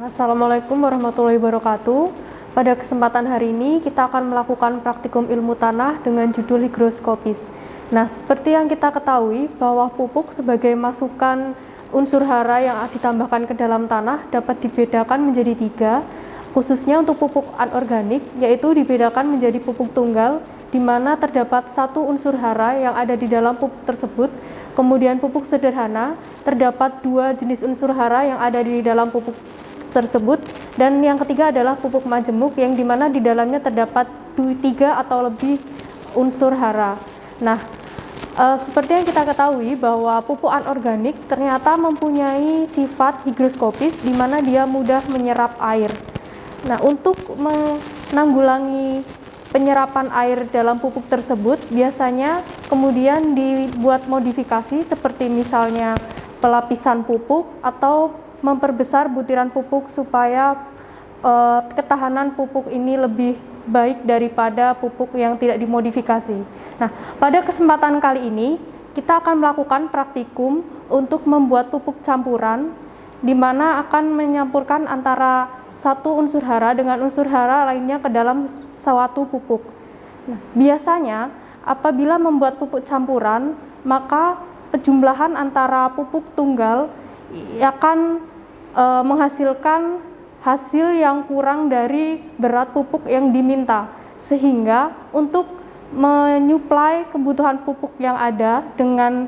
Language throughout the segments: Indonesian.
Assalamualaikum warahmatullahi wabarakatuh. Pada kesempatan hari ini kita akan melakukan praktikum ilmu tanah dengan judul higroskopis. Nah, seperti yang kita ketahui bahwa pupuk sebagai masukan unsur hara yang ditambahkan ke dalam tanah dapat dibedakan menjadi 3, khususnya untuk pupuk anorganik, yaitu dibedakan menjadi pupuk tunggal, di mana terdapat 1 unsur hara yang ada di dalam pupuk tersebut. Kemudian pupuk sederhana, terdapat 2 jenis unsur hara yang ada di dalam pupuk tersebut, dan yang ketiga adalah pupuk majemuk yang dimana di dalamnya terdapat 3 atau lebih unsur hara. Nah, seperti yang kita ketahui bahwa pupuk anorganik ternyata mempunyai sifat higroskopis di mana dia mudah menyerap air. Nah, untuk menanggulangi penyerapan air dalam pupuk tersebut biasanya kemudian dibuat modifikasi seperti misalnya pelapisan pupuk atau memperbesar butiran pupuk supaya ketahanan pupuk ini lebih baik daripada pupuk yang tidak dimodifikasi. Nah, pada kesempatan kali ini kita akan melakukan praktikum untuk membuat pupuk campuran, di mana akan menyampurkan antara 1 unsur hara dengan unsur hara lainnya ke dalam suatu pupuk. Nah, biasanya apabila membuat pupuk campuran, maka penjumlahan antara pupuk tunggal akan menghasilkan hasil yang kurang dari berat pupuk yang diminta, sehingga untuk menyuplai kebutuhan pupuk yang ada dengan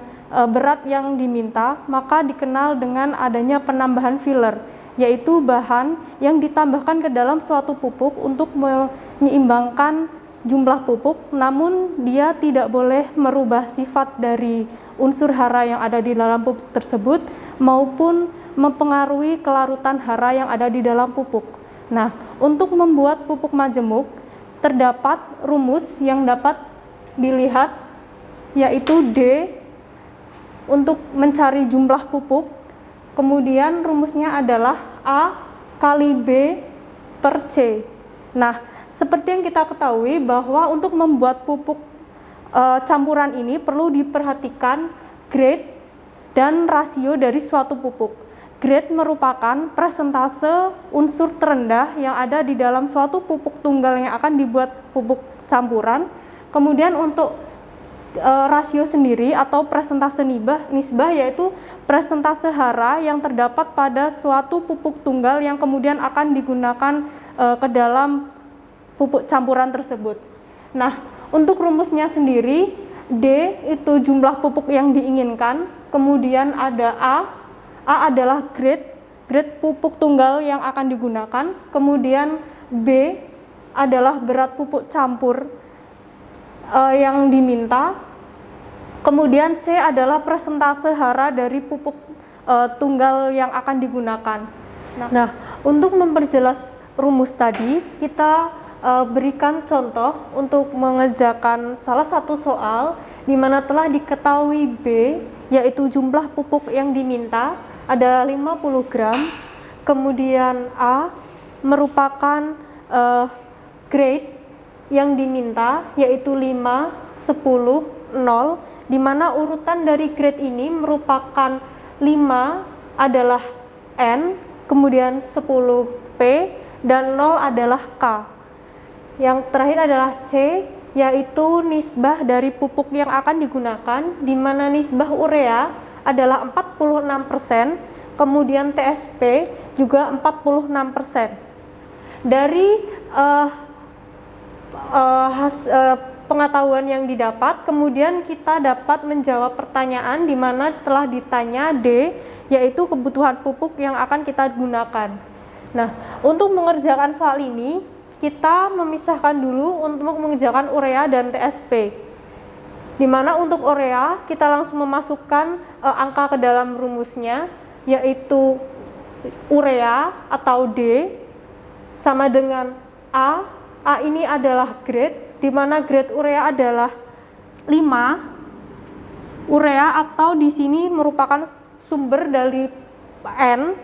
berat yang diminta, maka dikenal dengan adanya penambahan filler, yaitu bahan yang ditambahkan ke dalam suatu pupuk untuk menyeimbangkan jumlah pupuk, namun dia tidak boleh merubah sifat dari unsur hara yang ada di dalam pupuk tersebut maupun mempengaruhi kelarutan hara yang ada di dalam pupuk. Nah, untuk membuat pupuk majemuk terdapat rumus yang dapat dilihat, yaitu D untuk mencari jumlah pupuk. Kemudian rumusnya adalah A kali B per C. Nah, seperti yang kita ketahui bahwa untuk membuat pupuk campuran ini perlu diperhatikan grade dan rasio dari suatu pupuk. Grade merupakan persentase unsur terendah yang ada di dalam suatu pupuk tunggal yang akan dibuat pupuk campuran. Kemudian untuk rasio sendiri atau persentase nisbah yaitu persentase hara yang terdapat pada suatu pupuk tunggal yang kemudian akan digunakan ke dalam pupuk campuran tersebut. Nah, untuk rumusnya sendiri, D itu jumlah pupuk yang diinginkan, kemudian ada A adalah grade pupuk tunggal yang akan digunakan, kemudian B adalah berat pupuk campur yang diminta, kemudian C adalah persentase hara dari pupuk tunggal yang akan digunakan. Nah, untuk memperjelas rumus tadi, kita berikan contoh untuk mengerjakan salah satu soal di mana telah diketahui B, yaitu jumlah pupuk yang diminta ada 50 gram, kemudian A merupakan grade yang diminta yaitu 5, 10, 0, di mana urutan dari grade ini merupakan 5 adalah N, kemudian 10 P, dan 0 adalah K. Yang terakhir adalah C, yaitu nisbah dari pupuk yang akan digunakan, di mana nisbah urea adalah 46%, kemudian TSP juga 46%. Dari pengetahuan yang didapat, kemudian kita dapat menjawab pertanyaan di mana telah ditanya D, yaitu kebutuhan pupuk yang akan kita gunakan. Nah, untuk mengerjakan soal ini, kita memisahkan dulu untuk mengerjakan urea dan TSP. Di mana untuk urea, kita langsung memasukkan angka ke dalam rumusnya, yaitu urea atau D sama dengan A. A ini adalah grade, di mana grade urea adalah 5. Urea atau di sini merupakan sumber dari N,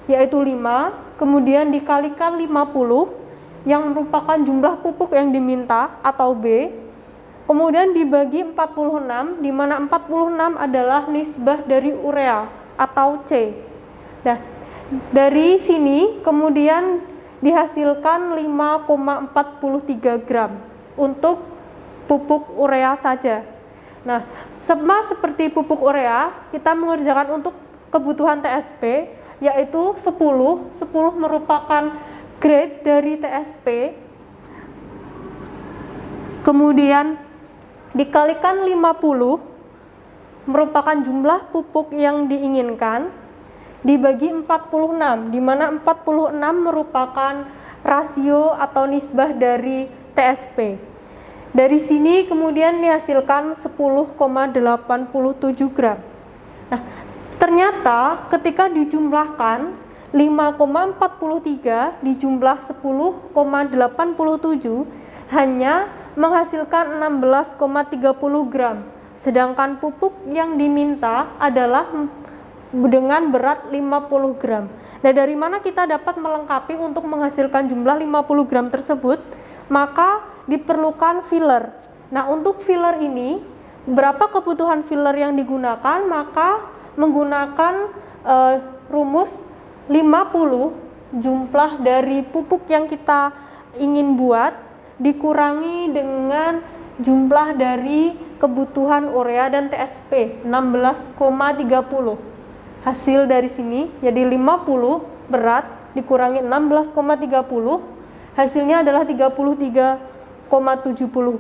yaitu 5, kemudian dikalikan 50, yang merupakan jumlah pupuk yang diminta atau B, kemudian dibagi 46, di mana 46 adalah nisbah dari urea atau C. Nah, Dari sini kemudian dihasilkan 5,43 gram untuk pupuk urea saja. Nah, sama seperti pupuk urea, kita mengerjakan untuk kebutuhan TSP, yaitu 10 merupakan grade dari TSP, kemudian dikalikan 50 merupakan jumlah pupuk yang diinginkan, dibagi 46, di mana 46 merupakan rasio atau nisbah dari TSP. Dari sini kemudian dihasilkan 10,87 gram. Nah, ternyata ketika dijumlahkan 5,43 dijumlah 10,87 hanya menghasilkan 16,30 gram. Sedangkan pupuk yang diminta adalah dengan berat 50 gram. Nah, dari mana kita dapat melengkapi untuk menghasilkan jumlah 50 gram tersebut? Maka diperlukan filler. Nah, untuk filler ini, berapa kebutuhan filler yang digunakan? Maka menggunakan rumus 50 jumlah dari pupuk yang kita ingin buat dikurangi dengan jumlah dari kebutuhan urea dan TSP 16,30. Hasil dari sini jadi 50 berat dikurangi 16,30, hasilnya adalah 33,70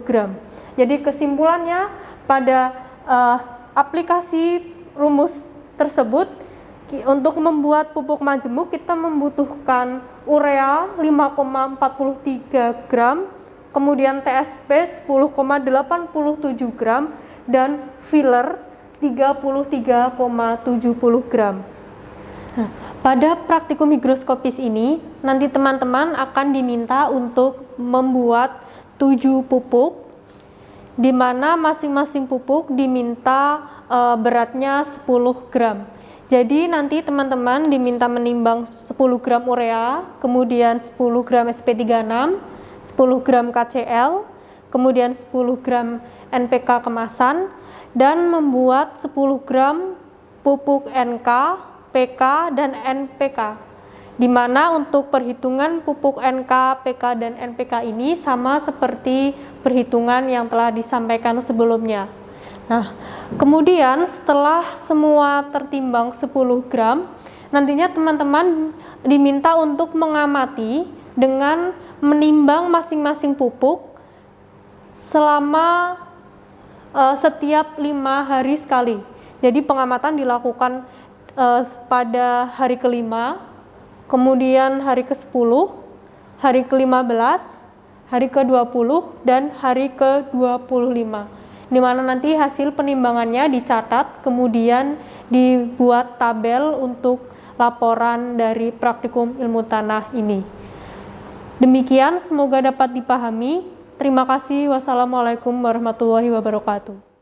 gram. Jadi kesimpulannya pada aplikasi rumus tersebut, untuk membuat pupuk majemuk kita membutuhkan urea 5,43 gram, kemudian TSP 10,87 gram, dan filler 33,70 gram. Nah, pada praktikum higroskopis ini, nanti teman-teman akan diminta untuk membuat 7 pupuk, di mana masing-masing pupuk diminta beratnya 10 gram. Jadi nanti teman-teman diminta menimbang 10 gram urea, kemudian 10 gram SP36, 10 gram KCl, kemudian 10 gram NPK kemasan, dan membuat 10 gram pupuk NK, PK, dan NPK. Di mana untuk perhitungan pupuk NK, PK, dan NPK ini sama seperti perhitungan yang telah disampaikan sebelumnya. Nah, kemudian setelah semua tertimbang 10 gram, nantinya teman-teman diminta untuk mengamati dengan menimbang masing-masing pupuk selama setiap 5 hari sekali. Jadi pengamatan dilakukan pada hari ke-5, kemudian hari ke-10, hari ke-15, hari ke-20, dan hari ke-25. Di mana nanti hasil penimbangannya dicatat, kemudian dibuat tabel untuk laporan dari praktikum ilmu tanah ini. Demikian, semoga dapat dipahami. Terima kasih. Wassalamualaikum warahmatullahi wabarakatuh.